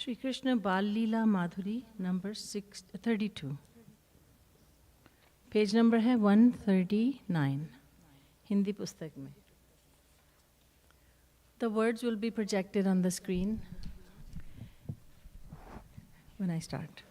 Shri Krishna Bal Leela Madhuri, number 32. Page number है 139 हिंदी पुस्तक में. The words will be projected on the screen when I start.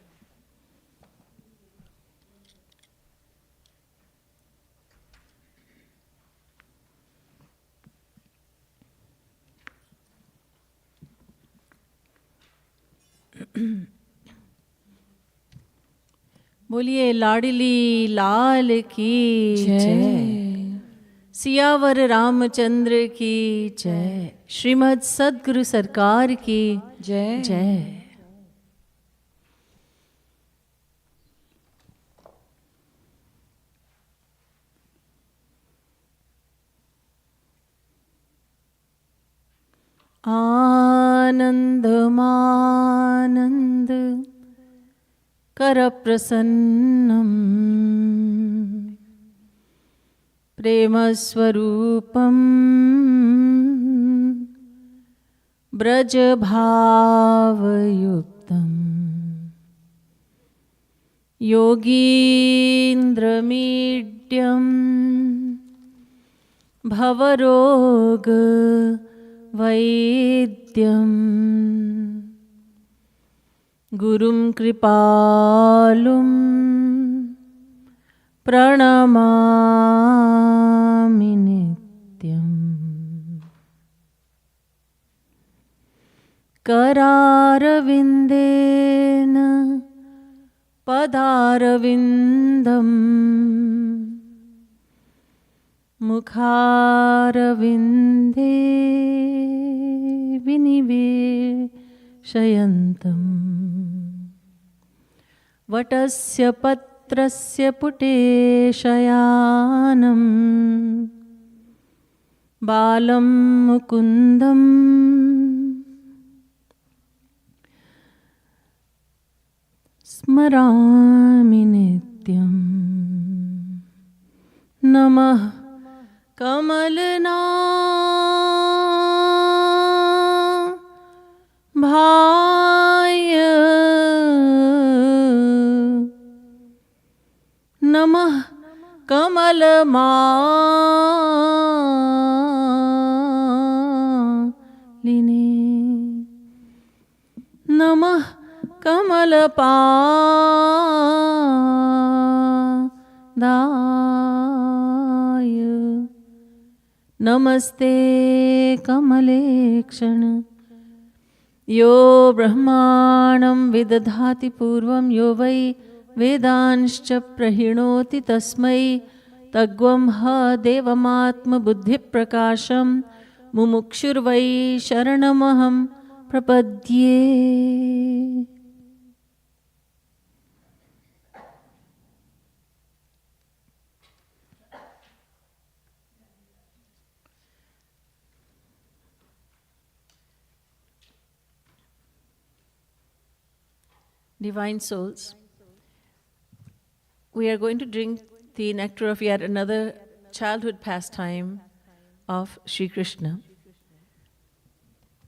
बोलिए लाडली लाल की जय, सियावर रामचंद्र की जय, श्रीमद् सद्गुरु सरकार की जय जय. आनंद मानंद कर प्रसन्नम प्रेम स्वरूपम ब्रज भावयुक्तम योगीन्द्रमीड्यम भवरोग वैद्यम गुरुं कृपालुं प्रणमामि नित्यम्. करारविन्देन पदारविन्दम् मुखारविन्दे विनिवेशयन्तम्. वटस्य पत्रस्य पुटे शयानं बालं मुकुन्दं स्मरामि नित्यम्. नमः कमलना भाय नमः कमलमालिने नमः कमलपादाय नमस्ते कमलेक्षण यो ब्रह्माणं विदधाति पूर्वं यो वै वेदांश्च प्रहिणोति तस्मै तग्वं ह देवमात्मबुद्धिप्रकाशं मुमुक्षुर्वै शरणमहं प्रपद्ये. Divine souls, we are going to drink the nectar of yet another childhood pastime of Shri Krishna.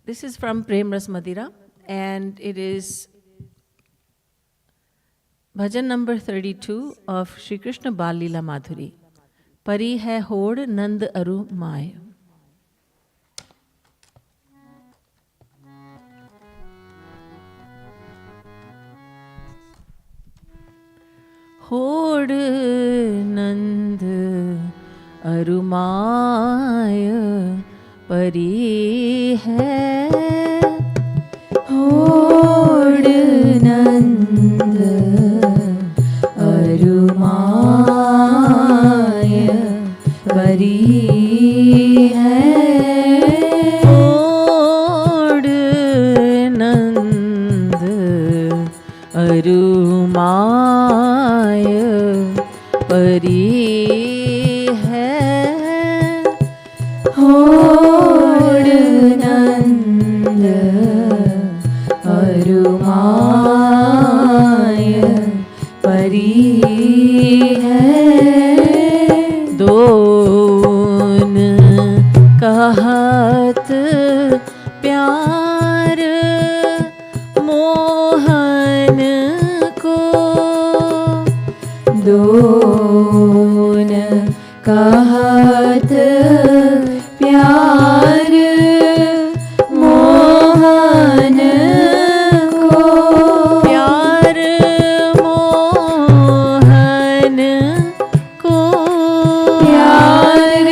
This is from Prem Ras Madira, and it is bhajan number 32 of Shri Krishna Bal Leela Madhuri. Pari hai hod nand aru mai. होड़ नंद अरुमाय परी है, होड़ नंद अरुमाय परी है, होड़ नंद अरुमाय परी है, होड़ नंद अरुमाय परी है. दोन कहत प्यार मो मोहन को, प्यार मोहन को, प्यार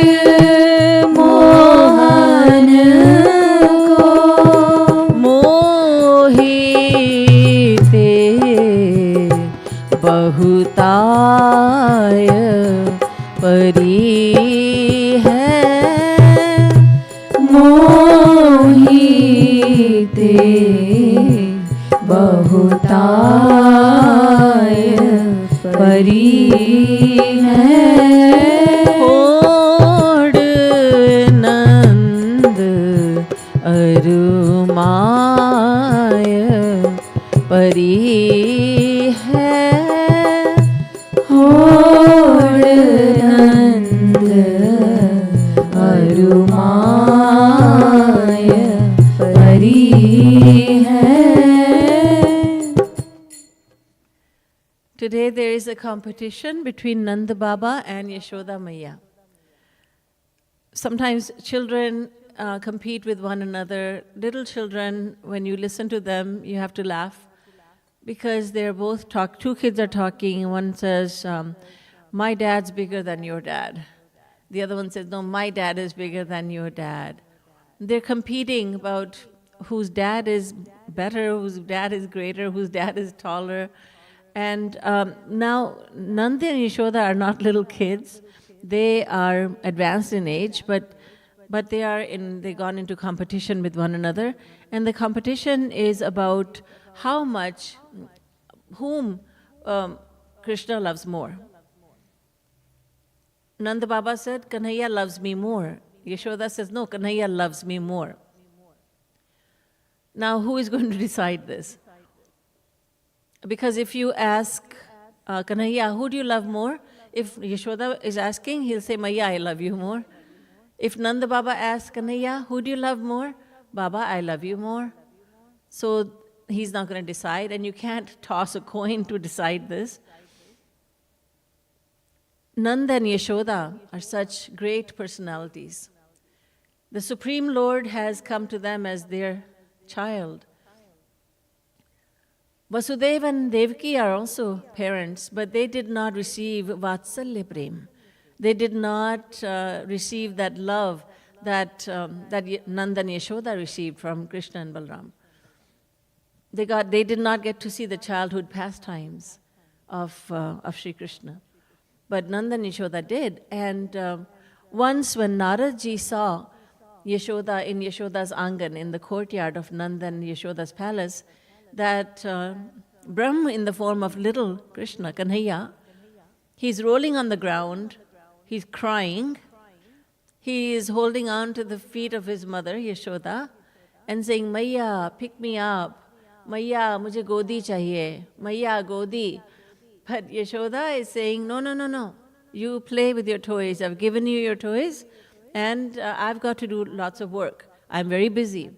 मोहन को, मोहिते बहुताय परी है, मोहिते बहुताय परी है। होड़ नंद अरुमाय परी है, होड़ नंद अरुमाय परी है। Today there is a competition between Nanda Baba and Yashoda Maiya. Sometimes children compete with one another. Little children, when you listen to them, you have to laugh because they're both two kids are talking. One says, my dad's bigger than your dad. The other one says, no, my dad is bigger than your dad. They're competing about whose dad is better, whose dad is greater, whose dad is taller. And now Nanda and Yashoda are not little kids. They are advanced in age, but they've gone into competition with one another. And the competition is about whom Krishna loves more. Nanda Baba said, Kanhaiya loves me more. Yashoda says, no, Kanhaiya loves me more. Now, who is going to decide this? Because if you ask Kanhaiya, who do you love more? If Yashoda is asking, he'll say, Maiya, I love you more. If Nanda Baba asks Kanhaiya, who do you love more? Baba, I love you more. So he's not going to decide, and you can't toss a coin to decide this. Nanda and Yashoda are such great personalities. The Supreme Lord has come to them as their child. Vasudeva and Devaki are also parents, but they did not receive Vatsalya Prem. They did not receive that love that Nanda and Yashoda received from Krishna and Balram. They did not get to see the childhood pastimes of Shri Krishna. But Nanda and Yashoda did. And once when Naradji saw Yashoda in Yashoda's Angan, in the courtyard of Nanda and Yashoda's palace, that Brahma in the form of little Krishna, Kanhaiya, he's rolling on the ground, he's crying, he is holding on to the feet of his mother, Yashoda, and saying, Maiya, pick me up, Maiya, mujhe godi chahiye, Maiya, godi. But Yashoda is saying, no, no, no, no, you play with your toys, I've given you your toys, and I've got to do lots of work, I'm very busy.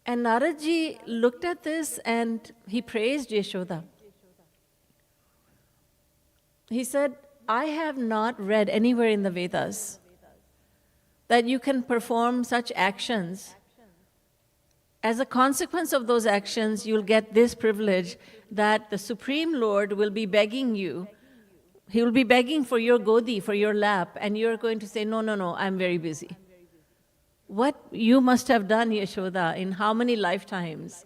And Naradji looked at this and he praised Yashoda. He said, I have not read anywhere in the Vedas that you can perform such actions. As a consequence of those actions, you'll get this privilege that the Supreme Lord will be begging you. He will be begging for your godi, for your lap, and you're going to say, no, no, no, I'm very busy. What you must have done, Yashoda, in how many lifetimes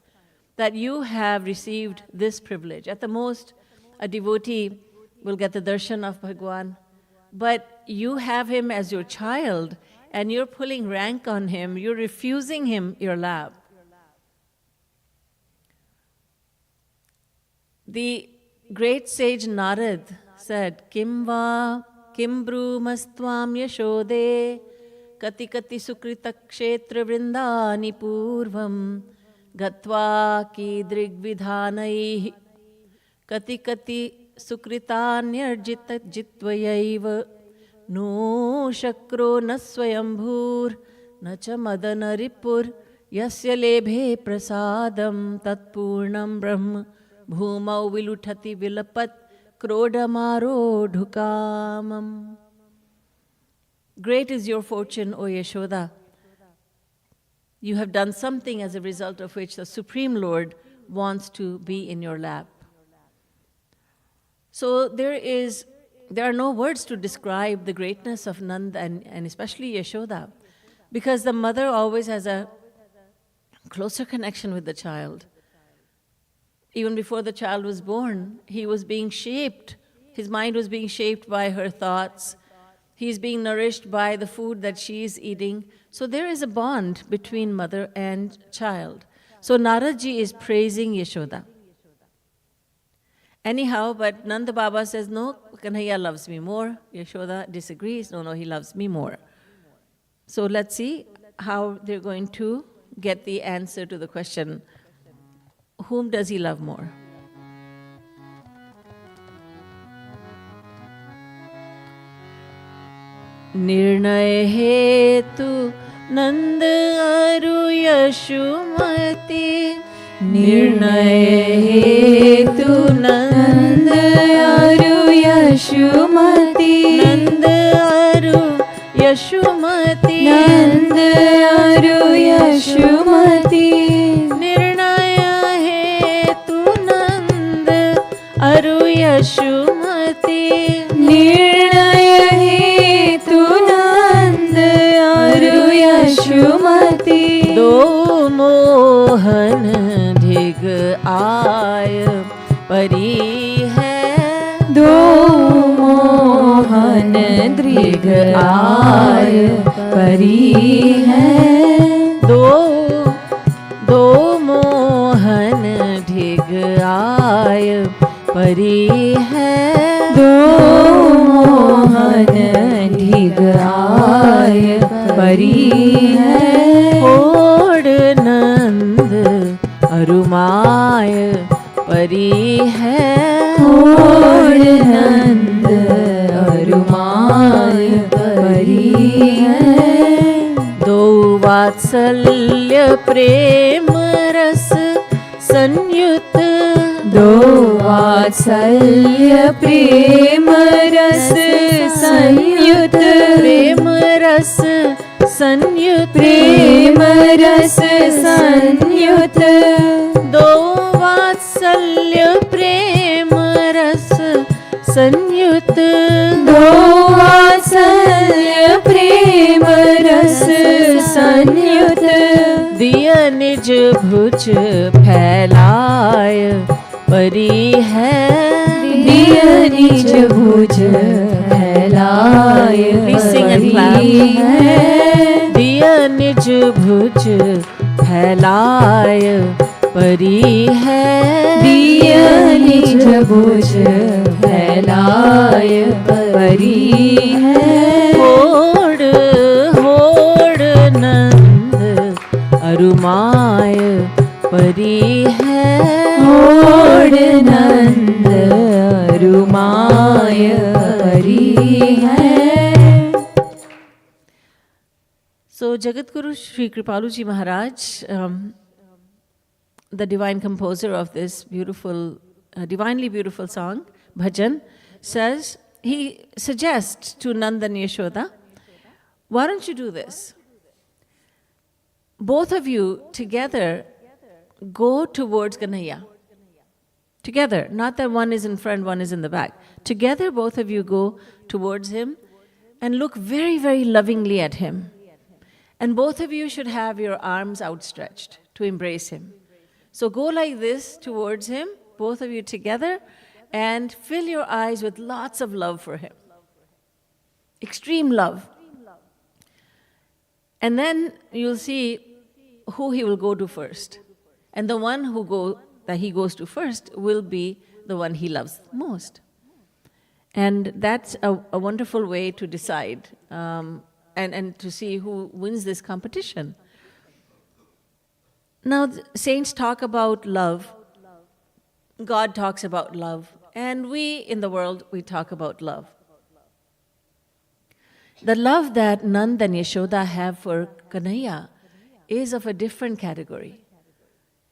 that you have received this privilege. At the most, a devotee will get the darshan of Bhagwan, but you have him as your child and you're pulling rank on him, you're refusing him your lap. The great sage Narad said, Kim brumastvam yashode Kati kati sukrita kshetra vrindani purvam Gatva ki drigvidhanai Kati kati sukritanyarjita jitvayaiva No shakro na swayambhur Na cha madana ripur Yasya lebhe prasadam Tatpurnam brahm Bhumau viluthati vilapat Krodamaro dhukamam. Great is your fortune, O Yashoda. You have done something as a result of which the Supreme Lord wants to be in your lap. So there are no words to describe the greatness of Nanda and especially Yashoda, because the mother always has a closer connection with the child. Even before the child was born, he was being shaped. His mind was being shaped by her thoughts. He's being nourished by the food that she is eating. So there is a bond between mother and child. So Naradji is praising Yashoda. Anyhow, but Nanda Baba says, no, Kanhaiya loves me more. Yashoda disagrees. No, he loves me more. So let's see how they're going to get the answer to the question, whom does he love more? Nirnay hetu Nand aru Yashumati. Nirnay hetu Nand aru Yashumati. Nand aru Yashumati. Nand aru Yashumati. Nirnaya hetu Nand aru Yashumati. Nirnaya hetu Nand aru Yashumati. Do mohan dhig aay pari hai. Do mohan dhig aay pari hai. Do mohan dhig aay pari hai. Do mohan dhig aay pari hai. Hod Nand arumaay pari hai. Hod Nand arumaay pari hai. Do vatsalya prem ras sanyut. Do vatsalya prem ras sanyut. Prem ras sanyut. Prem ras sanyut. Do vatsalya prem ras sanyut. Do vatsalya prem ras sanyut. दिया निज भुज फैलाय परी है. दिया निज भुज फैलाय Please sing and परी clap. है. दिया निज भुज फैलाय परी है. दिया निज भुज फैलाय परी है. होड़ होड़ नंद अरुमाय परी है. होड़ नंद अरुमाय परी है. So Jagat Guru Shri Kripalu Ji Maharaj, the divine composer of this beautiful, divinely beautiful song, Bhajan, says, he suggests to Nanda and Yashoda, why don't you do this? Both of you together go towards Kanhaiya. Together, not that one is in front, one is in the back. Together, both of you go towards him and look very, very lovingly at him. And both of you should have your arms outstretched to embrace him. So go like this towards him, both of you together, and fill your eyes with lots of love for him. Extreme love. And then you'll see who he will go to first. And the one that he goes to first will be the one he loves most. And that's a wonderful way to decide and to see who wins this competition. Now, the saints talk about love. God talks about love. And we in the world, we talk about love. The love that Nand and Yashoda have for Kanhaiya is of a different category.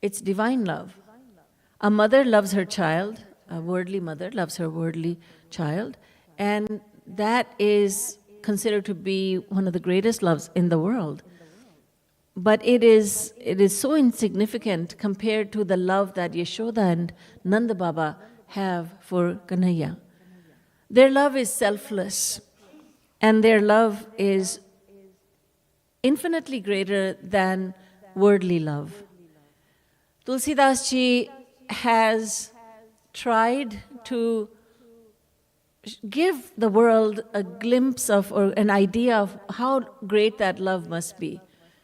It's divine love. A mother loves her child, a worldly mother loves her worldly child, and that is consider to be one of the greatest loves in the world. But it is so insignificant compared to the love that Yashoda and Nanda Baba have for Kanhaiya. Their love is selfless, and their love is infinitely greater than worldly love. Tulsidas ji has tried to give the world a glimpse of, or an idea of, how great that love must be.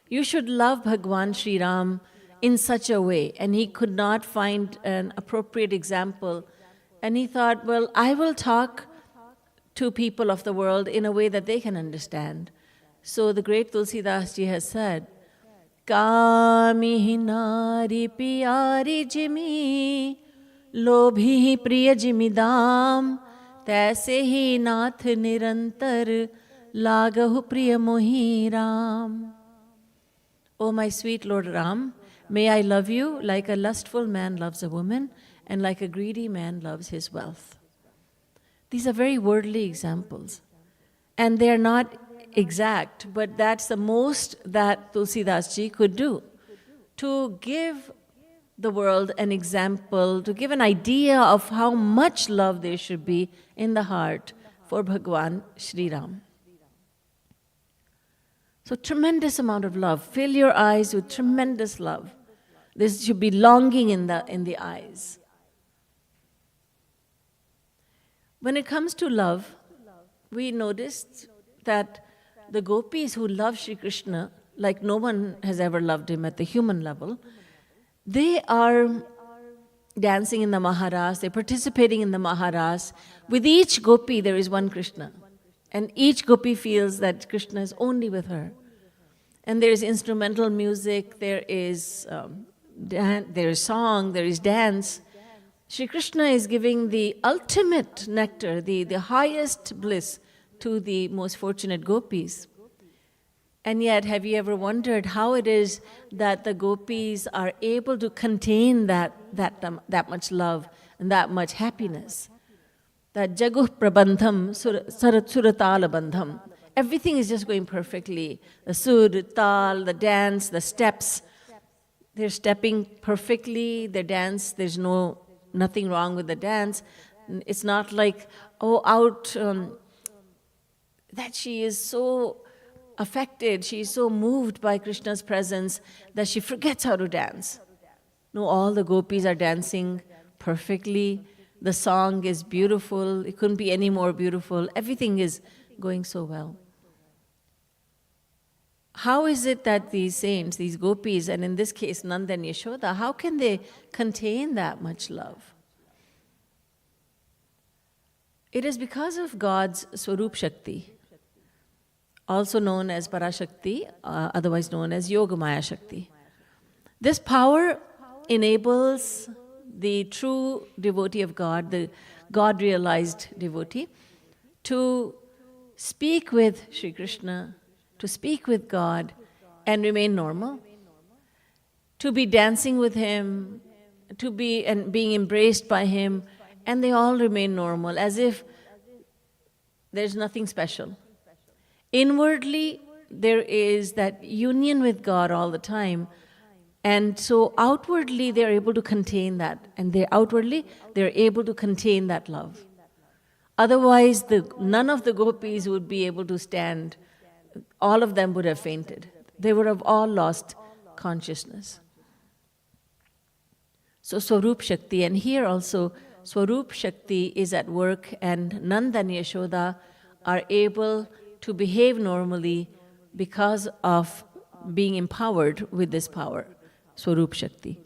You should love Bhagwan Shri Ram in such a way. And he could not find an appropriate example. And he thought, well, I will talk to people of the world in a way that they can understand. So the great Tulsidas ji has said, Kami nari piyari jimi, lobhi priya jimidam, तैसे ही नाथ निरंतर लागहु प्रिय मोहि Ram. O my sweet Lord Ram, may I love you like a lustful man loves a woman and like a greedy man loves his wealth. These are very worldly examples. And they are not exact, but that's the most that Tulsidas ji could do. To give the world an example, to give an idea of how much love there should be in the heart for Bhagwan Shri Ram. So tremendous amount of love. Fill your eyes with tremendous love. There should be longing in the eyes. When it comes to love, we noticed that the gopis who love Shri Krishna, like no one has ever loved him at the human level, they are dancing in the Maharaj, they're participating in the Maharaj. With each gopi, there is one Krishna. And each gopi feels that Krishna is only with her. And there is instrumental music, there is song, there is dance. Shri Krishna is giving the ultimate nectar, the highest bliss to the most fortunate gopis. And yet, have you ever wondered how it is that the gopis are able to contain that much love and that much happiness? That jaguh prabandham suratala bandham. Everything is just going perfectly. The sur, tal, the dance, the steps. They're stepping perfectly. The dance, there's nothing wrong with the dance. It's not like, that she is so affected, she is so moved by Krishna's presence that she forgets how to dance. No, all the gopis are dancing perfectly. The song is beautiful. It couldn't be any more beautiful. Everything is going so well. How is it that these saints, these gopis, and in this case Nanda and Yashoda, how can they contain that much love? It is because of God's Swarup Shakti, also known as Parashakti, otherwise known as Yogamaya Shakti. This power enables the true devotee of God, the God-realized devotee, to speak with Shri Krishna, to speak with God and remain normal, to be dancing with Him, to be and being embraced by Him, and they all remain normal, as if there's nothing special. Inwardly, there is that union with God all the time, and so outwardly they're able to contain that, and they're able to contain that love. Otherwise, none of the gopis would be able to stand. All of them would have fainted. They would have all lost consciousness. So Swarup Shakti, and here also Swarup Shakti is at work, and Nanda and Yashoda are able to behave normally because of being empowered with this power, Swarup Shakti.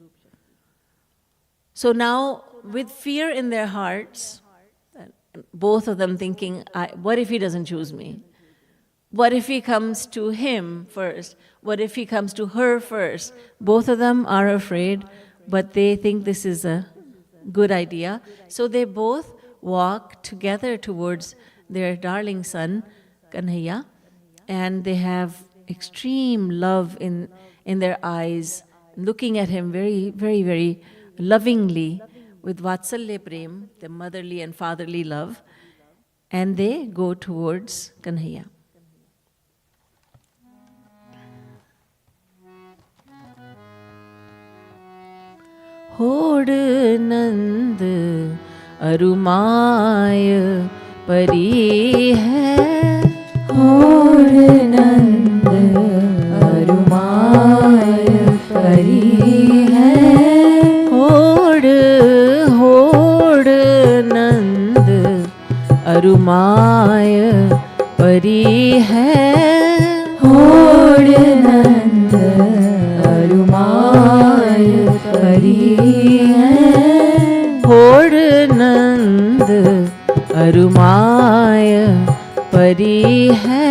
So now, with fear in their hearts, both of them thinking, what if he doesn't choose me? What if he comes to him first? What if he comes to her first? Both of them are afraid, but they think this is a good idea. So they both walk together towards their darling son, Kanhaiya, and they have extreme love in their eyes, looking at him very, very, very lovingly with Vatsalya Prem, the motherly and fatherly love, and they go towards Kanhaiya. होड़ नंद अरुमाय परी है। होड़ नंद अरुमाय परी है। होड़ होड़ नंद अरुमाय परी है। होड़ नंद अरुमाय परी है। होड़ नंद अरुमाय परी है।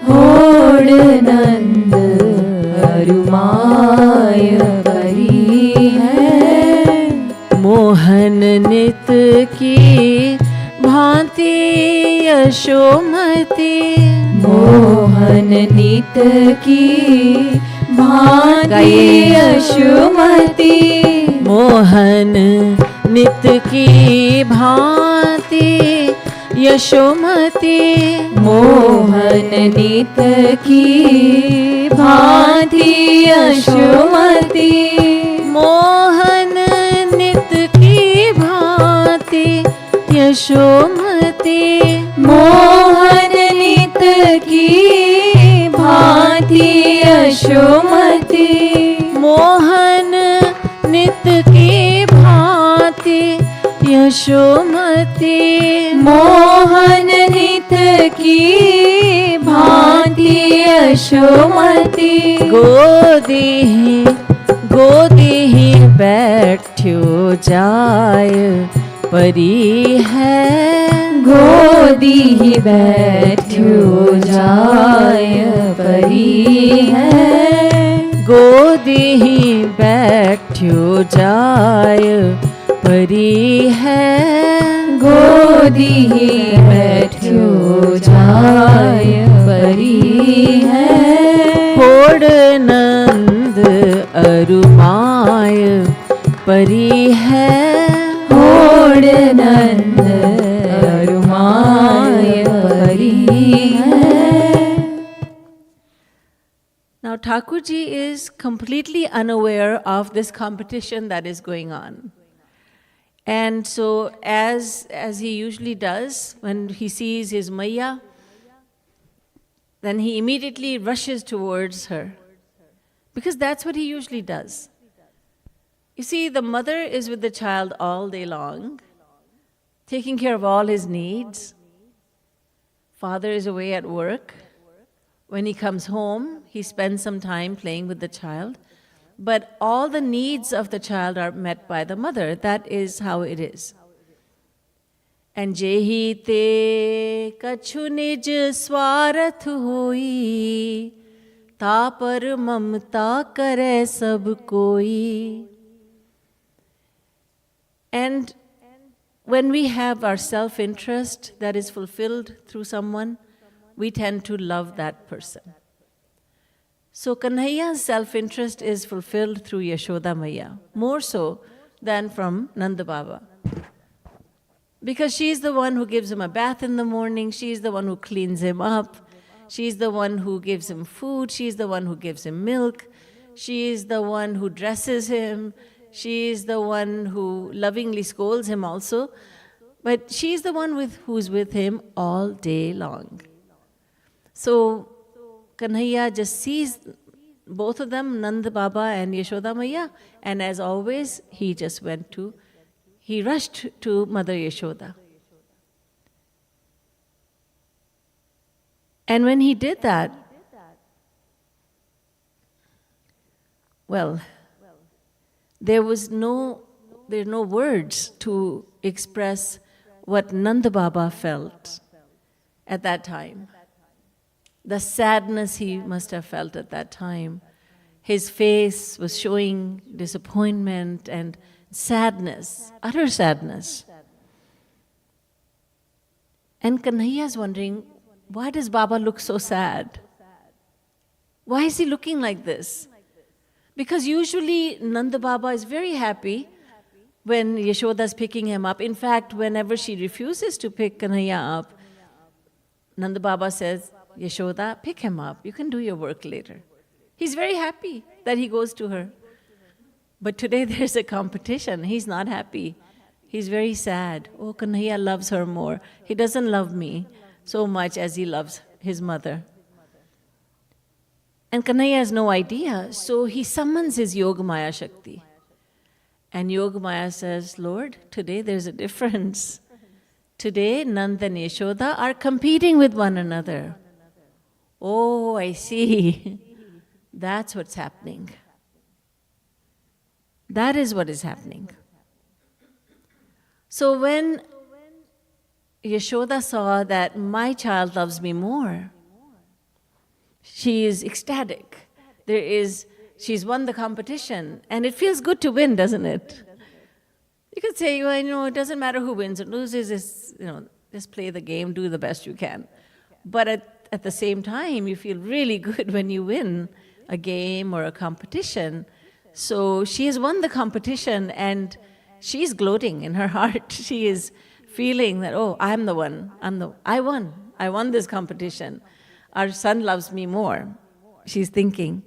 होड़ नंद अरुमाय परी है। मोहन नित की भांति यशोमती। मोहन नित की भांति यशोमती। मोहन नित की भांति यशोमती। मोहन नित की भांति यशोमती। मोहन नित की भांति यशोमती। मोहन नित की भांति यशोमती। मोहन नित की भांति यशोमती। मोहन नित की भांति यशोमती। गोदी गोदी बैठ्यो जाय परी है। गोदी बैठ्यो जाय परी है। गोदी बैठ्यो जाय परी है। गोदी बैठ्यो जाय परी है। होड़ नंद अरुमाय परी है। होड़ नंद अरुमाय परी है। Now Thakurji is completely unaware of this competition that is going on. And so as he usually does, when he sees his Maya, then he immediately rushes towards her. Because that's what he usually does. You see, the mother is with the child all day long, taking care of all his needs. Father is away at work. When he comes home, he spends some time playing with the child. But all the needs of the child are met by the mother. That is how it is. And jehi te kachu nij swarath hoi, ta par mamta kare sab koi. And when we have our self-interest that is fulfilled through someone, we tend to love that person. So Kanhaiya's self-interest is fulfilled through Yashoda Maya, more so than from Nanda Baba. Because she's the one who gives him a bath in the morning, she's the one who cleans him up, she's the one who gives him food, she's the one who gives him milk, she's the one who dresses him, she's the one who lovingly scolds him also, but she's the one who's with him all day long. So Kanhaiya just sees both of them, Nanda Baba and Yashoda Maya, and as always, he rushed to Mother Yashoda. And when he did that, well, there are no words to express what Nanda Baba felt at that time. The sadness he must have felt at that time. His face was showing disappointment and sadness, utter sadness. And Kanhaiya is wondering, why does Baba look so sad? Why is he looking like this? Because usually Nanda Baba is very happy when Yashoda is picking him up. In fact, whenever she refuses to pick Kanhaiya up, Nanda Baba says, Yashoda, pick him up. You can do your work later. He's very happy that he goes to her. But today there's a competition. He's not happy. He's very sad. Oh, Kanhaiya loves her more. He doesn't love me so much as he loves his mother. And Kanhaiya has no idea, so he summons his Yogamaya Shakti. And Yogamaya says, Lord, today there's a difference. Today, Nanda and Yashoda are competing with one another. Oh, I see. That's what's happening. That is what is happening. So when Yashoda saw that my child loves me more, she is ecstatic. She's won the competition, and it feels good to win, doesn't it? You could say, well, it doesn't matter who wins or loses, just play the game, do the best you can. But at the same time, you feel really good when you win a game or a competition. So she has won the competition, and she's gloating in her heart. She is feeling that, oh, I'm the one. I won. I won this competition. Our son loves me more. She's thinking.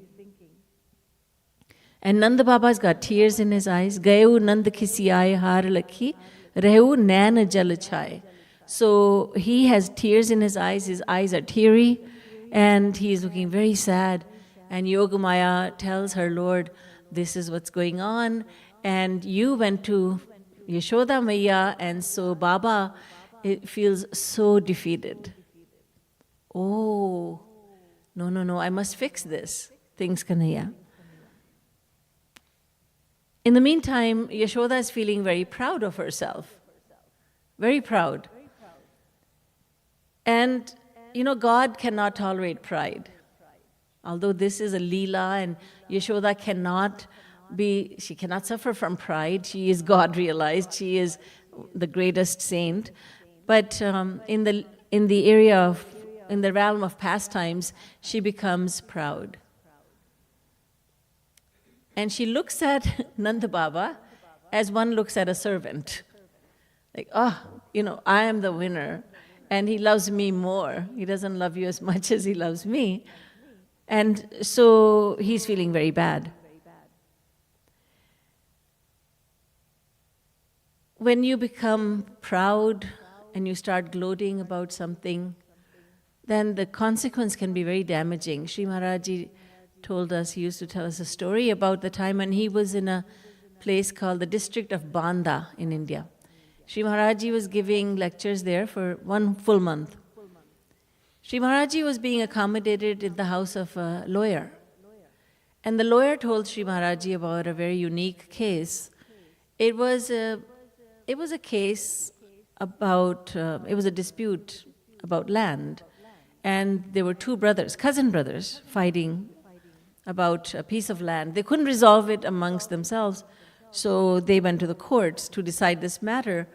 And Nanda Baba's got tears in his eyes. Gayu Nand kisi aaye har lakhi, rehu nain jal chhaye. So he has tears in his eyes are teary, and he's looking very sad. And Yogamaya tells her, Lord, this is what's going on, and you went to Yashoda Maiya, and so Baba feels so defeated. Oh, no, I must fix this, thinks Kanhaiya. In the meantime, Yashoda is feeling very proud of herself, very proud. And, God cannot tolerate pride. Although this is a Leela, and Yashoda cannot suffer from pride. She is God realized. She is the greatest saint. But in the realm of pastimes, she becomes proud. And she looks at Nanda Baba as one looks at a servant. Like, I am the winner, and he loves me more. He doesn't love you as much as he loves me. And so he's feeling very bad. When you become proud and you start gloating about something, then the consequence can be very damaging. Shri Maharaj he used to tell us a story about the time when he was in a place called the district of Banda in India. Shri Maharaj was giving lectures there for 1 full month. Shri Maharaj was being accommodated in the house of a lawyer. And the lawyer told Shri Maharaj about a very unique case. It was a case about, it was a dispute about land. And there were 2 brothers, cousin brothers, fighting about a piece of land. They couldn't resolve it amongst themselves, so they went to the courts to decide this matter.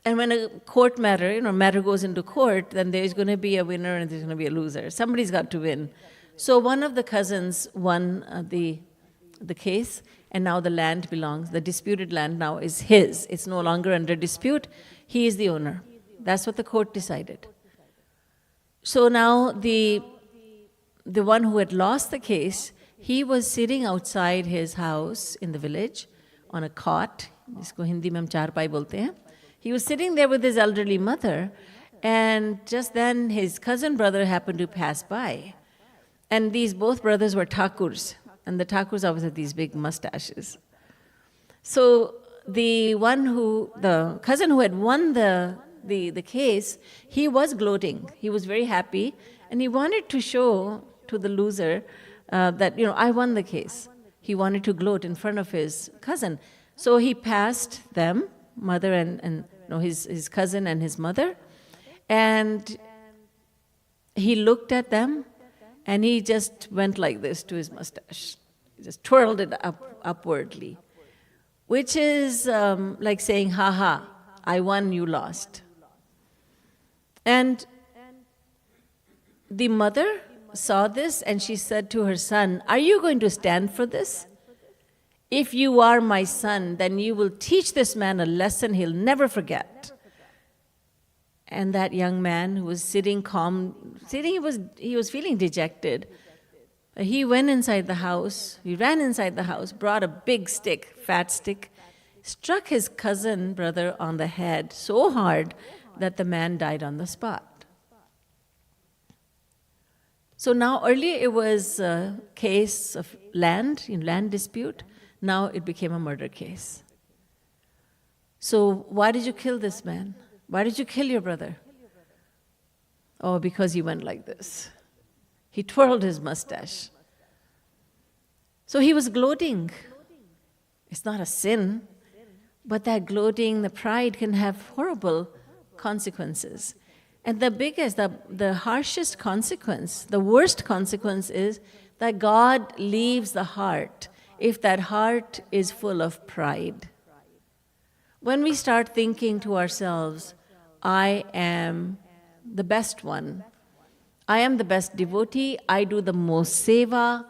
And when a court matter goes into court, then there's going to be a winner and there's going to be a loser. Somebody's got to win. So one of the cousins won the case, and now the disputed land now is his. It's no longer under dispute. He is the owner. That's what the court decided. So now the one who had lost the case, he was sitting outside his house in the village on a cot. Jisko Hindi mein hum charpai bolte hain. He was sitting there with his elderly mother, and just then his cousin brother happened to pass by. And these both brothers were Thakurs, and the Thakurs always had these big mustaches. So the cousin who had won the case, he was gloating. He was very happy, and he wanted to show to the loser that, I won the case. He wanted to gloat in front of his cousin. So he passed them, mother and his cousin and his mother, and he looked at them, and he just went like this to his mustache. He just twirled it upwardly, which is like saying, ha ha, I won, you lost. And the mother saw this, and she said to her son, are you going to stand for this? If you are my son, then you will teach this man a lesson he'll never forget. And that young man who was sitting calm, he was feeling dejected. He went inside the house, he ran inside the house, brought a big stick, fat stick, struck his cousin brother on the head so hard that the man died on the spot. So now earlier it was a case of land dispute. Now it became a murder case. So why did you kill this man? Why did you kill your brother? Oh, because he went like this. He twirled his mustache. So he was gloating. It's not a sin, but that gloating, the pride can have horrible consequences. And the biggest, the harshest consequence, the worst consequence is that God leaves the heart if that heart is full of pride. When we start thinking to ourselves, I am the best one, I am the best devotee, I do the most seva,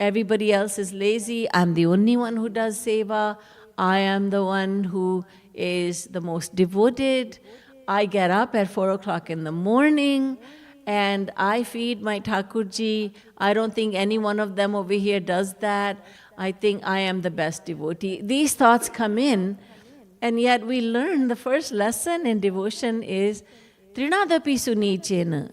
everybody else is lazy, I'm the only one who does seva, I am the one who is the most devoted, I get up at 4 o'clock in the morning and I feed my Thakurji, I don't think any one of them over here does that, I think I am the best devotee. These thoughts come in, and yet we learn the first lesson in devotion is Trinadapi sunichena.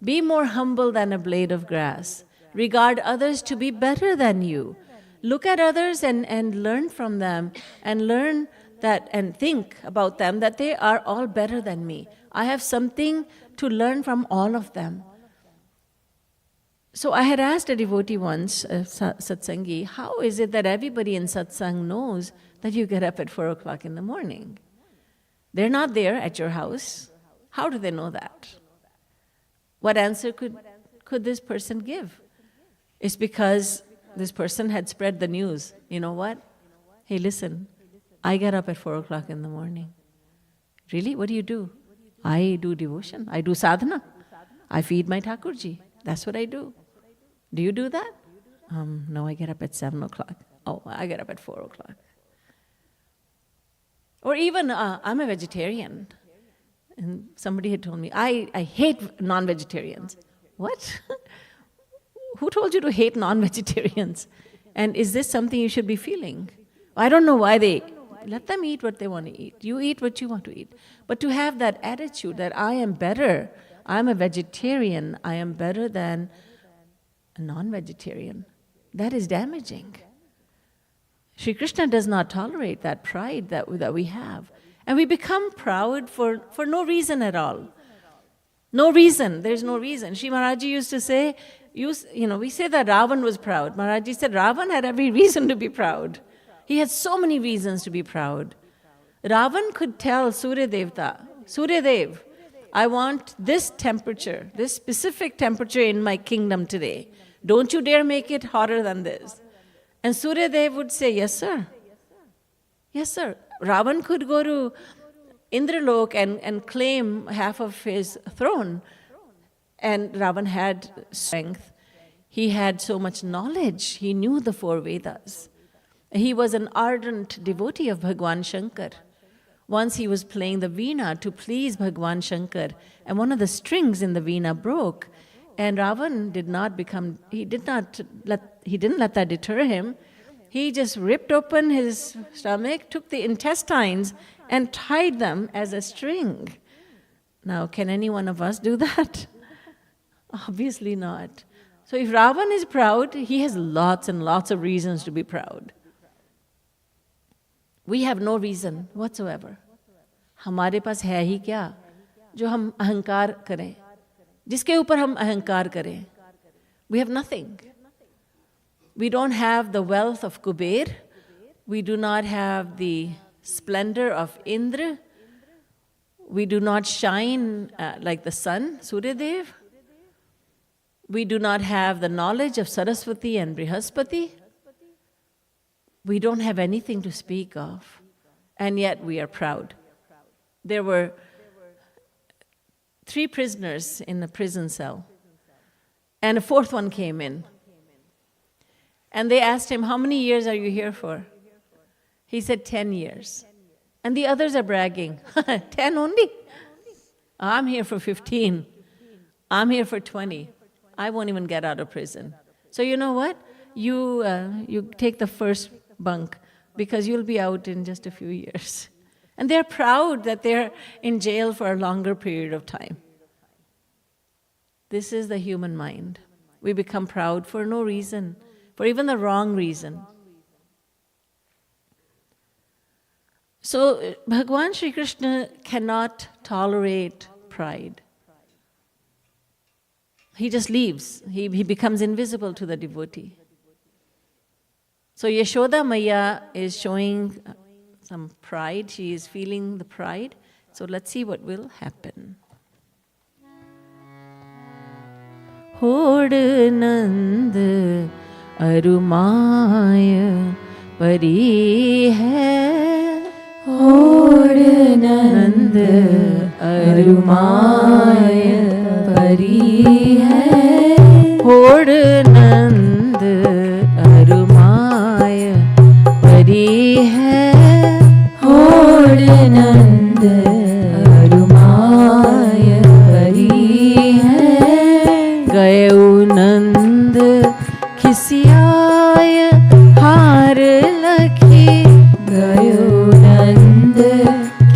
Be more humble than a blade of grass. Regard others to be better than you. Look at others and learn from them, and learn that and think about them that they are all better than me. I have something to learn from all of them. So I had asked a devotee once, satsangi, how is it that everybody in satsang knows that you get up at 4 o'clock in the morning? They're not there at your house. How do they know that? What answer could this person give? It's because this person had spread the news. You know what? Hey, listen, I get up at 4 o'clock in the morning. Really? What do you do? I do devotion. I do sadhana. I feed my Thakurji. That's what I do. Do you do that? No, I get up at 7 o'clock. Oh, I get up at 4 o'clock. Or even, I'm a vegetarian. And somebody had told me, I hate non-vegetarians. What? Who told you to hate non-vegetarians? And is this something you should be feeling? I don't know why let them eat what they want to eat. You eat what you want to eat. But to have that attitude that I am better, I'm a vegetarian, I am better than a non-vegetarian, that is damaging. Shri Krishna does not tolerate that pride that we have. And we become proud for no reason at all. No reason, there's no reason. Shri Maharaj used to say, we say that Ravan was proud. Maharaj said Ravan had every reason to be proud. He had so many reasons to be proud. Ravan could tell Surya Dev, I want this temperature, this specific temperature in my kingdom today. Don't you dare make it hotter than this. And Surya Dev would say, yes, sir. Yes, sir. Ravan could go to Indralok and claim half of his throne. And Ravan had strength. He had so much knowledge. He knew the 4 Vedas. He was an ardent devotee of Bhagwan Shankar. Once he was playing the veena to please Bhagwan Shankar, and one of the strings in the veena broke. And Ravan didn't let that deter him. He just ripped open his stomach, took the intestines, and tied them as a string. Now, can any one of us do that? Obviously not. So if Ravan is proud, he has lots and lots of reasons to be proud. We have no reason whatsoever. हमारे पास है ही क्या जो हम अहंकार करें, जिसके ऊपर हम अहंकार करें? We have nothing. We don't have the wealth of Kuber. We do not have the splendor of Indra. We do not shine like the sun, Surya Dev. We do not have the knowledge of Saraswati and Brihaspati. We don't have anything to speak of, and yet we are proud. There were 3 prisoners in a prison cell, and a 4th one came in. And they asked him, how many years are you here for? He said, 10 years. And the others are bragging, 10 only? I'm here for 15. I'm here for 20. I won't even get out of prison. So you know what? You take the first bunk because you'll be out in just a few years. And they're proud that they're in jail for a longer period of time. This is the human mind. We become proud for no reason, for even the wrong reason. So Bhagwan Shri Krishna cannot tolerate pride. He just leaves. He becomes invisible to the devotee. So Yashoda Maya is showing some pride. She is feeling the pride. So let's see what will happen. Hod Nand Arumaya Pari hai. Hod Nand Arumaya Pari hai. Hod Nand Arumaya Pari hai. Hod Nand Arumaya Pari hai. Gayu Nand Khisiaya Har Lakhi. Gayo Nand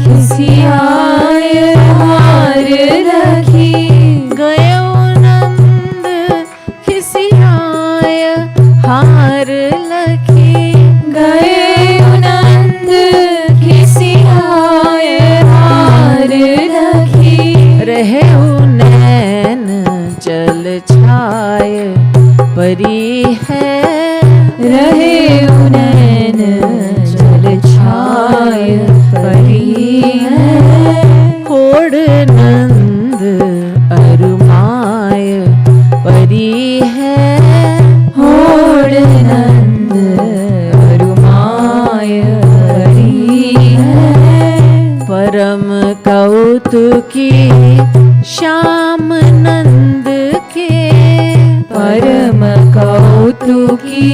Khisiaya Har Lakhi. Gayu Nand Khisiaya Har Lakhi. Gayo Nand Khisiaya Har Lakhi. Rahe unain jal chhaya pari hai. Rahe unain jal chhaya pari hai. Hod Nand Arumaya Pari hai. Hod Nand Arumaya Pari hai. Param Kautuki Shyam Nand ke. परम कौतुकी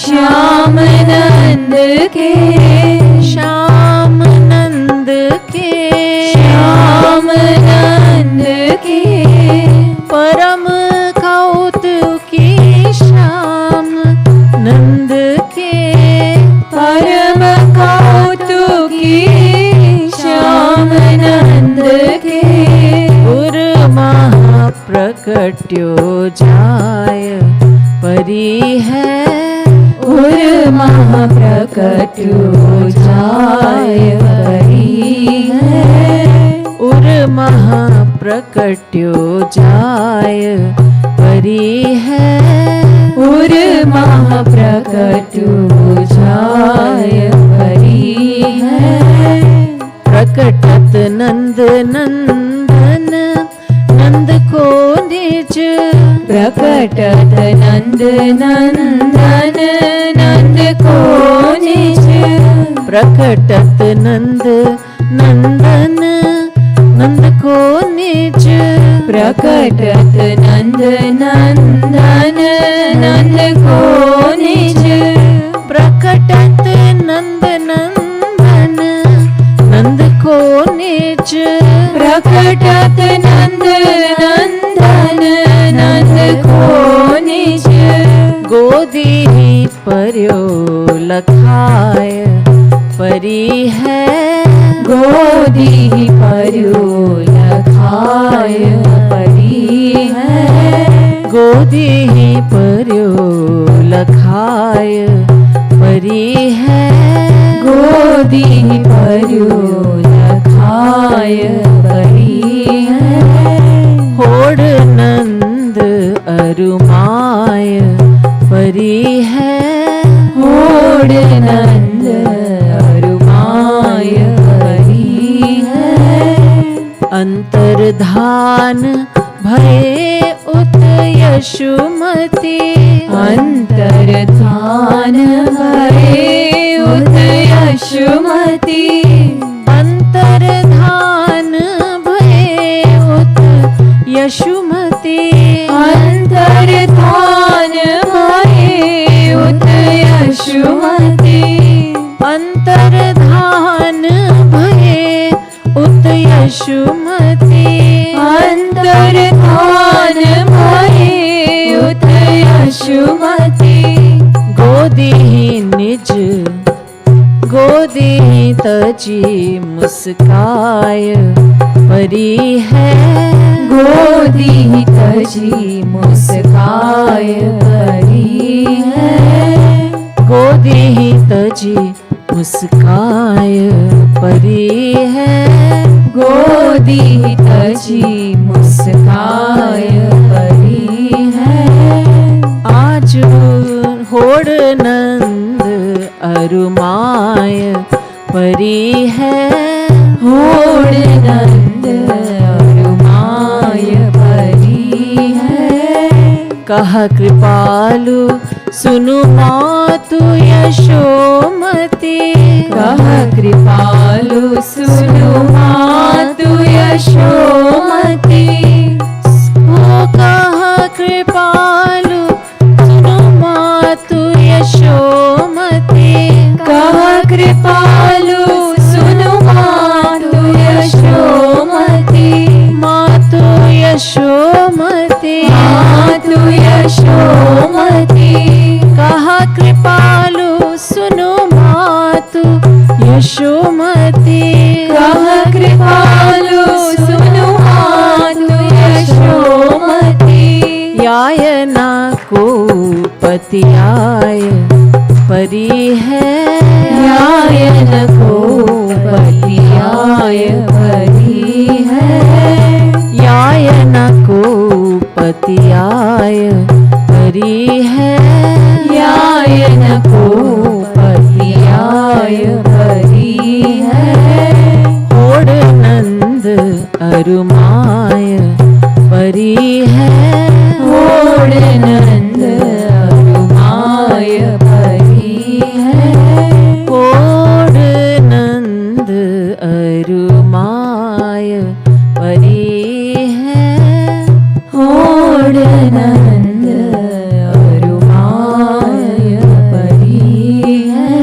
श्याम नंद के. श्याम नंद के. श्याम नंद के. परम कौतुकी श्याम नंद के. परम कौतुकी श्याम नंद के. उर महाप्रकट्यो जाय परी है. उर महाप्रकट्यो जाय परी है. उर महाप्रकट्यो जाय परी है. उर महाप्रकट्यो जाय परी है. प्रकटत नंद नंदन नंद को निज. प्रकटत नंद नंदन नंद को निज. प्रकटत नंद नंदन नंद को निज. प्रकटत नंद नंदन नंद को निज. प्रकटत नंद नंदन नंद को निज. प्रकटत नंद नंदन नंद को निज. गोदी पर्यो लखाय परी है. गोदी पर्यो लखाय परी है. गोदी पर्यो लखाय परी है. गोदी पर्यो लखाय परी है. होड़ नंद अरुमाय परी है. होड़ नंद अरुमाय परी है. अंतर्धान भये उत यशुमती. अंतर्धान भये उत यशुमती. अंतर्धान भये उत यशुमती. अंतर्धान भये उत यशुमती. अंतर्धान भये उत यशुमती. अंतर्धान भये उत यशुमती. गोदी निज गोदी तजी मुस्काय परी है गोदी तजी मुस्काय परी है गोदी तजी मुस्काय परी है गोदी तजी मुस्काय परी है आज होड़ नंद अरुमाय परी है होड़ नंद अरुमाय परी है कहा कृपालु सुनु मातु यशोमती कह कृपालु सुनु मातु यशोमती ओ कहा कृपालु सुनु मातु यशोमती कह कृपालु सुनु मातु यशोमती मातु यशोमती मातु यशोमती कहा कृपालु सुनु मातु यशोमती कह कृपालु सुनु मातु यशोमती यायना को पतियाय परी है यायन को पतियाय परी है यायना को पतियाय परी है यायन को पतियाय परी है होड़ नंद अरुमाय परी है होड़ नंद अरुमाय परी है होड़ नंद अरुमाय परी है होड़ नंद अरुमाय परी है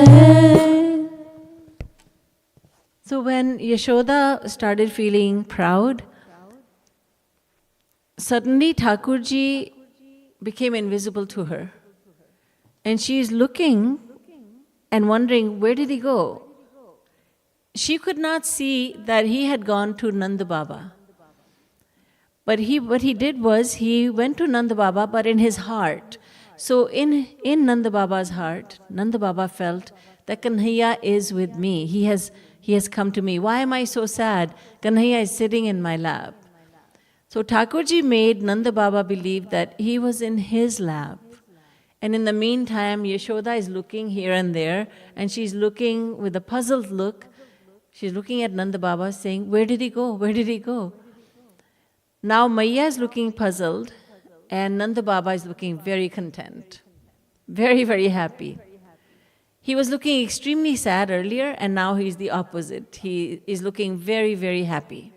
So when Yashoda started feeling proud, suddenly Thakurji became invisible to her. And she is looking and wondering, where did he go? She could not see that he had gone to Nanda Baba. But what he did was, he went to Nanda Baba, but in his heart. So in Nanda Baba's heart, Nanda Baba felt that Kanhaiya is with me. He has come to me. Why am I so sad? Kanhaiya is sitting in my lap. So Thakurji made Nanda Baba believe that he was in his lap. And in the meantime, Yashoda is looking here and there, and she's looking with a puzzled look. She's looking at Nanda Baba saying, where did he go? Where did he go? Now Maiya is looking puzzled, and Nanda Baba is looking very content, very, very happy. He was looking extremely sad earlier, and now he's the opposite. He is looking very, very happy,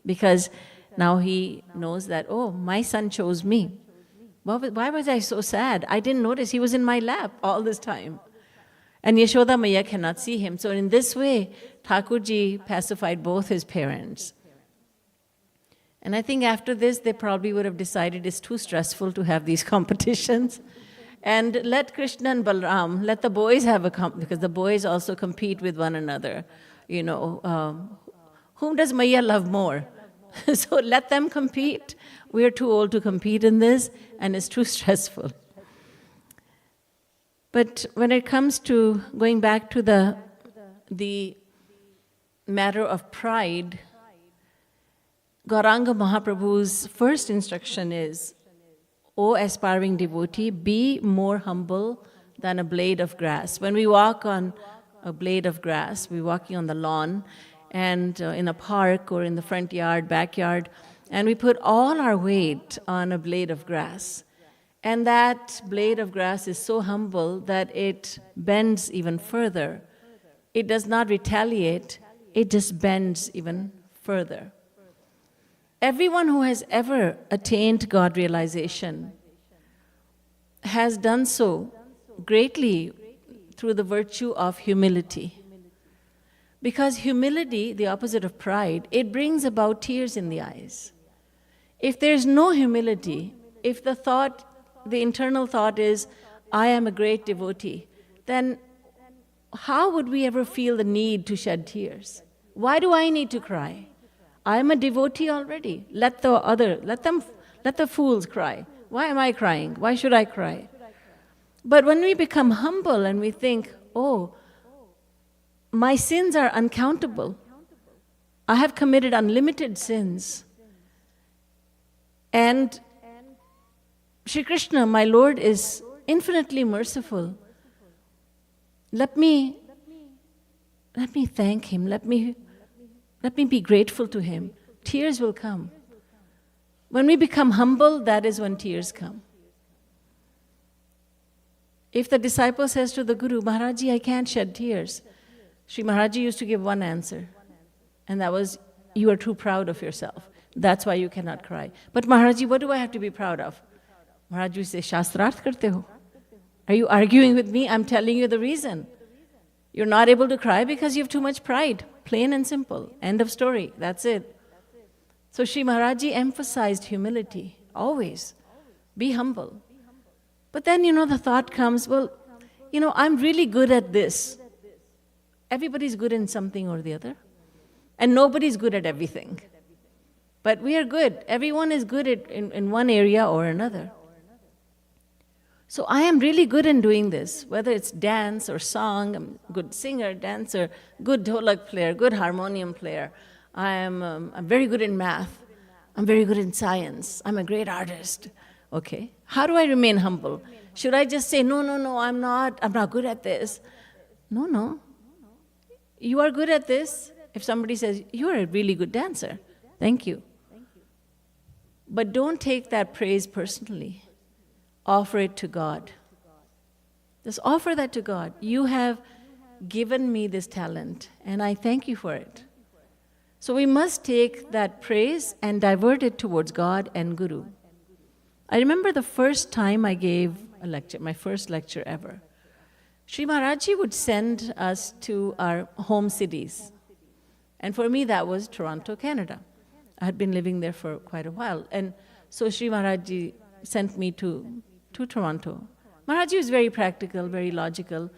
because now he knows that, oh, my son chose me. Why was I so sad? I didn't notice. He was in my lap all this time. And Yashoda Maiya cannot see him. So in this way, Thakurji pacified both his parents. And I think after this, they probably would have decided it's too stressful to have these competitions. And let Krishna and Balram, let the boys have because the boys also compete with one another. You know, whom does Maiya love more? So let them compete. We are too old to compete in this, and it's too stressful. But when it comes to going back to the matter of pride, Gauranga Mahaprabhu's first instruction is, O aspiring devotee, be more humble than a blade of grass. When we walk on a blade of grass, we're walking on the lawn, and in a park or in the front yard, backyard, and we put all our weight on a blade of grass. And that blade of grass is so humble that it bends even further. It does not retaliate, it just bends even further. Everyone who has ever attained God realization has done so greatly through the virtue of humility. Because humility, the opposite of pride, it brings about tears in the eyes. If there's no humility, if the internal thought is, I am a great devotee, then how would we ever feel the need to shed tears? Why do I need to cry? I am a devotee already. Let the fools cry. Why am I crying? Why should I cry? But when we become humble and we think, oh, my sins are uncountable. I have committed unlimited sins. And Shri Krishna, my Lord, is infinitely merciful. Let me thank him. Let me be grateful to him. Tears will come. When we become humble, that is when tears come. If the disciple says to the Guru, Maharaji, I can't shed tears, Shri Maharaji used to give one answer, and that was, you are too proud of yourself. That's why you cannot cry. But Maharaji, what do I have to be proud of? Maharaj would say, Shastrarth karte ho. Are you arguing with me? I'm telling you the reason. You're not able to cry because you have too much pride. Plain and simple. End of story. That's it. So Shri Maharaji emphasized humility. Always. Be humble. But then, the thought comes, well, I'm really good at this. Everybody's good in something or the other. And nobody's good at everything. But we are good. Everyone is good in one area or another. So I am really good in doing this, whether it's dance or song. I'm a good singer, dancer, good dholak player, good harmonium player. I'm very good in math. I'm very good in science. I'm a great artist. Okay. How do I remain humble? Should I just say, no, I'm not good at this? No. You are good at this. If somebody says, you are a really good dancer, thank you. But don't take that praise personally. Offer it to God. Just offer that to God. You have given me this talent, and I thank you for it. So we must take that praise and divert it towards God and Guru. I remember the first time I gave a lecture, my first lecture ever. Shri Maharaji would send us to our home cities. And for me, that was Toronto, Canada. I had been living there for quite a while. And so Shri Maharaji sent me to Toronto. Maharaji was very practical, very logical,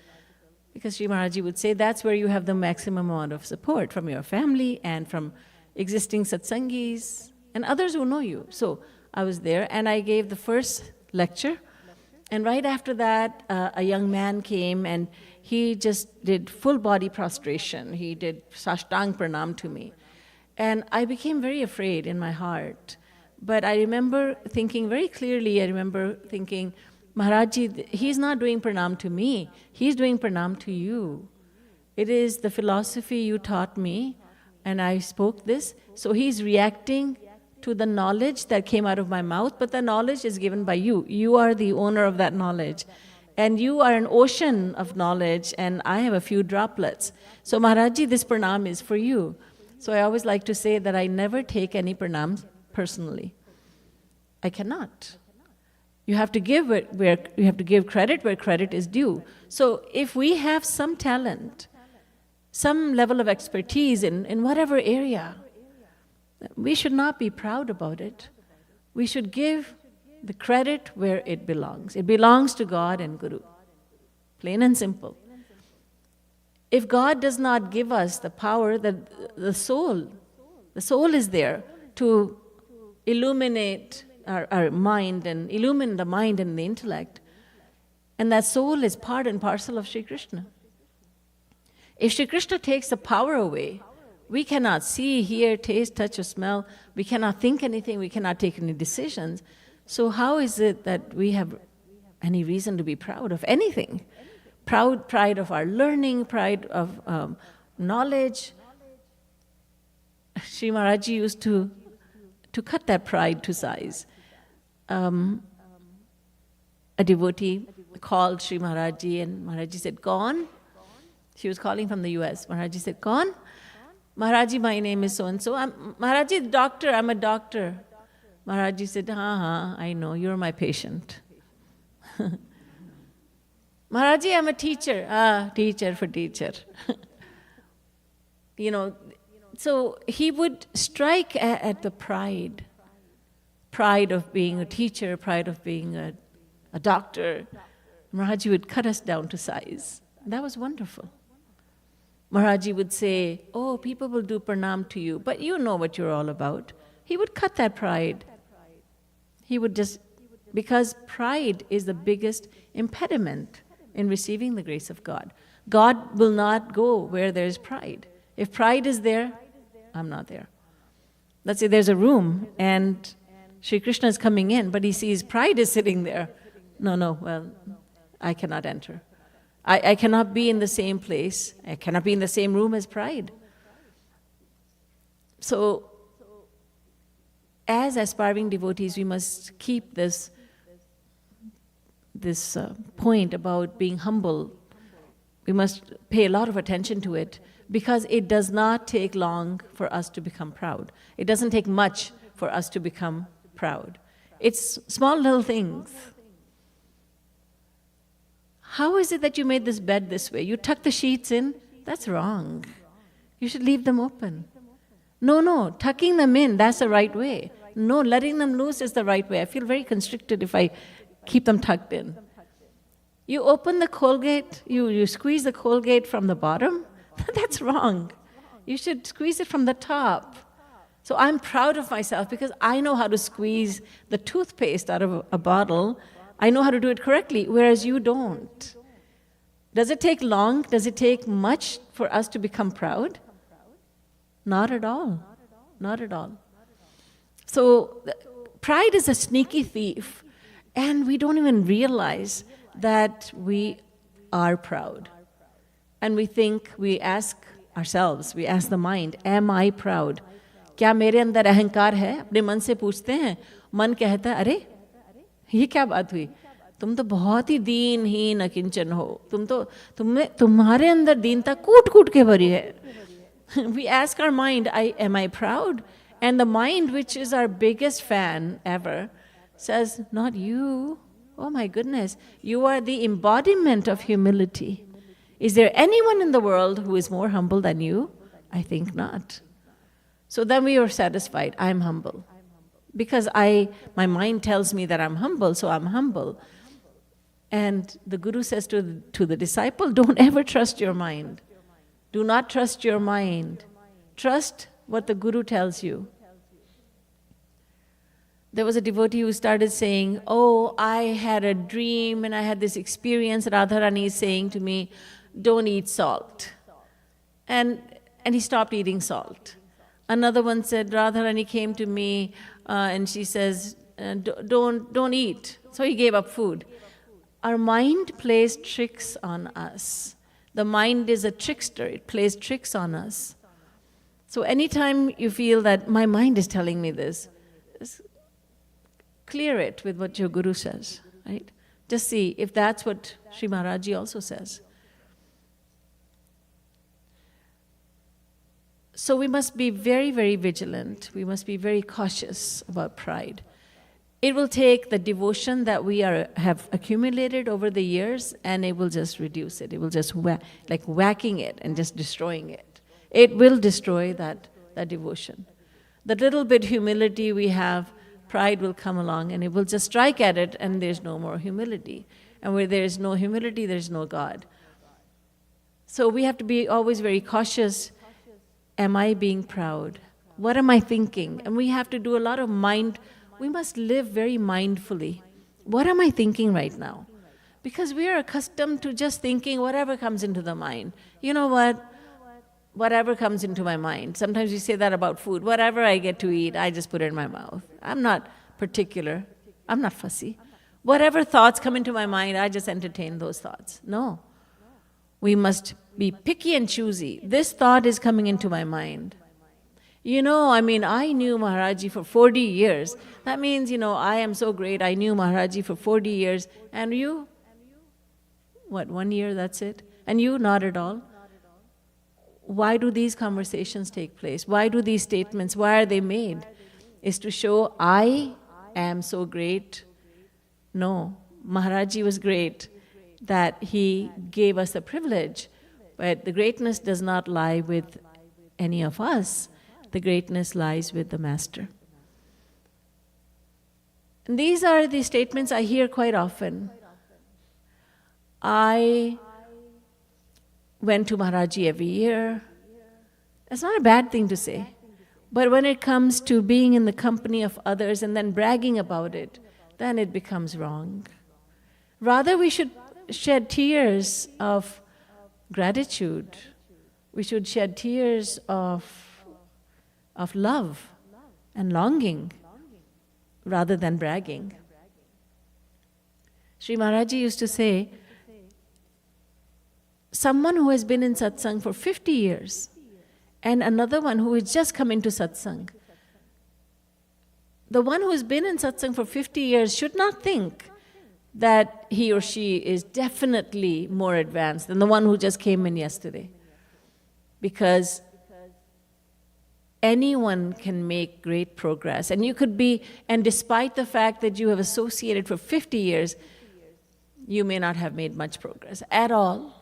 because Shri Maharaji would say that's where you have the maximum amount of support from your family and from existing satsangis and others who know you. So I was there and I gave the first lecture. And right after that, a young man came and he just did full body prostration. He did Sashtang Pranam to me. And I became very afraid in my heart. But I remember thinking very clearly, Maharaji, he's not doing pranam to me, he's doing pranam to you. It is the philosophy you taught me, and I spoke this. So he's reacting to the knowledge that came out of my mouth, but the knowledge is given by you. You are the owner of that knowledge. And you are an ocean of knowledge, and I have a few droplets. So Maharaji, this pranam is for you. So I always like to say that I never take any pranams personally. I cannot. You have to give credit where credit is due. So if we have some talent, some level of expertise in whatever area, we should not be proud about it. We should give the credit where it belongs. It belongs to God and Guru. Plain and simple. If God does not give us the power, the soul is there to illuminate our mind and illumine the mind and the intellect. And that soul is part and parcel of Shri Krishna. If Shri Krishna takes the power away, we cannot see, hear, taste, touch, or smell. We cannot think anything. We cannot take any decisions. So how is it that we have any reason to be proud of anything? Pride of our learning, pride of knowledge. Shri Maharaji used to cut that pride to size. A devotee called Shri Maharaji and Maharaji said, "Kaun?" She was calling from the US. Maharaji said, "Kaun?" "Maharaji, my name is so-and-so." "Maharaji, doctor, I'm a doctor." Maharaji said, I know, you're my patient. "Maharaji, I'm a teacher." Teacher for teacher." So he would strike at the pride of being a teacher, pride of being a doctor. Maharaj would cut us down to size. That was wonderful. Maharaj would say, oh, people will do pranam to you, but you know what you're all about. He would cut that pride. He would just, because pride is the biggest impediment in receiving the grace of God. God will not go where there is pride. If pride is there, I'm not there. Let's say there's a room and Shri Krishna is coming in, but he sees pride is sitting there. No, well, I cannot enter. I cannot be in the same place. I cannot be in the same room as pride. So, as aspiring devotees, we must keep this point about being humble. We must pay a lot of attention to it, because it does not take long for us to become proud. It doesn't take much for us to become proud. It's small little things. How is it that you made this bed this way? You tuck the sheets in? That's wrong. You should leave them open. No, tucking them in, that's the right way. No, letting them loose is the right way. I feel very constricted if I keep them tucked in. You open the Colgate, you squeeze the Colgate from the bottom? That's wrong. You should squeeze it from the top. So I'm proud of myself because I know how to squeeze the toothpaste out of a bottle. I know how to do it correctly, whereas you don't. Does it take long? Does it take much for us to become proud? Not at all. Not at all. So pride is a sneaky thief, and we don't even realize that we are proud. And we ask ourselves, we ask the mind, am I proud? क्या मेरे अंदर अहंकार है? अपने मन से पूछते हैं, मन कहता है, अरे ये क्या बात हुई? तुम तो बहुत ही दीनहीन अकिंचन हो. तुम्हारे अंदर दीनता कूट कूट के भरी है. We ask our mind, am I proud? And the mind, which is our biggest fan ever, says, not you. Oh my goodness, you are the embodiment of humility. Is there anyone in the world who is more humble than you? I think not. So then we are satisfied, I'm humble. Because my mind tells me that I'm humble, so I'm humble. And the Guru says to the disciple, don't ever trust your mind. Do not trust your mind. Trust what the Guru tells you. There was a devotee who started saying, oh, I had a dream and I had this experience. Radharani is saying to me, don't eat salt. And he stopped eating salt. Another one said, Radharani came to me and she says, don't eat. So he gave up food. Our mind plays tricks on us. The mind is a trickster. It plays tricks on us. So anytime you feel that my mind is telling me this, just clear it with what your Guru says, right? Just see if that's what Shri Maharaj also says. So we must be very, very vigilant. We must be very cautious about pride. It will take the devotion that we have accumulated over the years, and it will just reduce it. It will just like whacking it and just destroying it. It will destroy that devotion. The little bit humility we have, pride will come along and it will just strike at it, and there's no more humility. And where there is no humility, there's no God. So we have to be always very cautious. Am I being proud? What am I thinking? And we have to do a lot of mind. We must live very mindfully. What am I thinking right now? Because we are accustomed to just thinking whatever comes into the mind. You know what? Whatever comes into my mind. Sometimes we say that about food. Whatever I get to eat, I just put it in my mouth. I'm not particular. I'm not fussy. Whatever thoughts come into my mind, I just entertain those thoughts. No. We must be picky and choosy. This thought is coming into my mind. I knew Maharaji for 40 years. That means, I am so great. I knew Maharaji for 40 years. And you? What, 1 year, that's it? And you, not at all? Why do these conversations take place? Why do these statements, why are they made? Is to show I am so great? No, Maharaji was great that he gave us a privilege, but the greatness does not lie with any of us. The greatness lies with the Master. And these are the statements I hear quite often. I went to Maharaj every year. That's not a bad thing to say. But when it comes to being in the company of others and then bragging about it, then it becomes wrong. Rather, we should shed tears of gratitude. We should shed tears of love and longing rather than bragging. Shri Maharaj used to say, someone who has been in satsang for 50 years and another one who has just come into satsang, the one who has been in satsang for 50 years should not think that he or she is definitely more advanced than the one who just came in yesterday. Because anyone can make great progress. And you could be, and despite the fact that you have associated for 50 years, you may not have made much progress at all.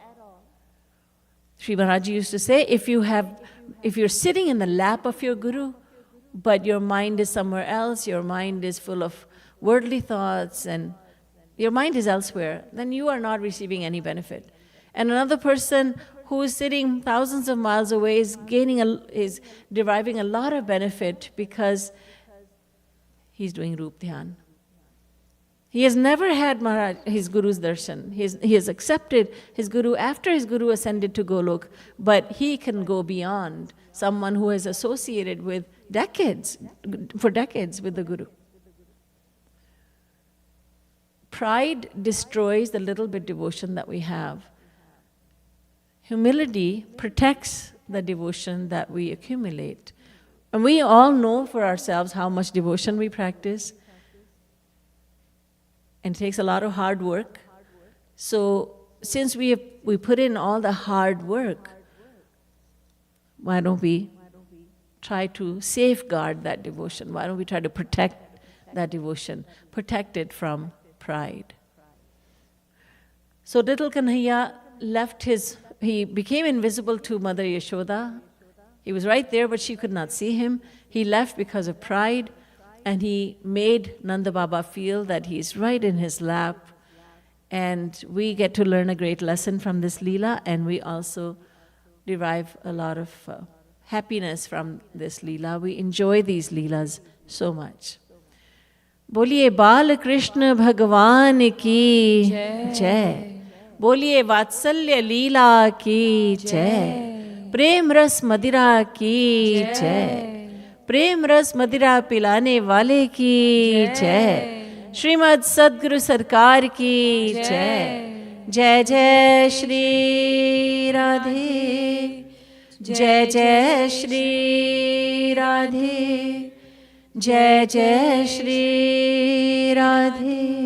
Shri Maharaj used to say, if you're sitting in the lap of your guru, but your mind is somewhere else, your mind is full of worldly thoughts, and your mind is elsewhere, then you are not receiving any benefit. And another person who is sitting thousands of miles away is deriving a lot of benefit because he's doing Roop Dhyan. He has never had his Guru's darshan. He has accepted his Guru after his Guru ascended to Golok, but he can go beyond someone who has associated with for decades with the Guru. Pride destroys the little bit devotion that we have. Humility protects the devotion that we accumulate. And we all know for ourselves how much devotion we practice. And it takes a lot of hard work. So since we put in all the hard work, why don't we try to safeguard that devotion? Why don't we try to protect that devotion? Protect it from pride. So little Kanhaiya he became invisible to Mother Yashoda. He was right there, but she could not see him. He left because of pride, and he made Nanda Baba feel that he's right in his lap. And we get to learn a great lesson from this Leela, and we also derive a lot of happiness from this Leela. We enjoy these Leelas so much. बोलिए बाल कृष्ण भगवान की जय, बोलिए वात्सल्य लीला की जय, प्रेम रस मदिरा की जय, प्रेम रस मदिरा पिलाने वाले की जय, श्रीमद् सद्गुरु सरकार की जय, जय जय श्री राधे, जय जय श्री राधे, जय जय श्री राधे।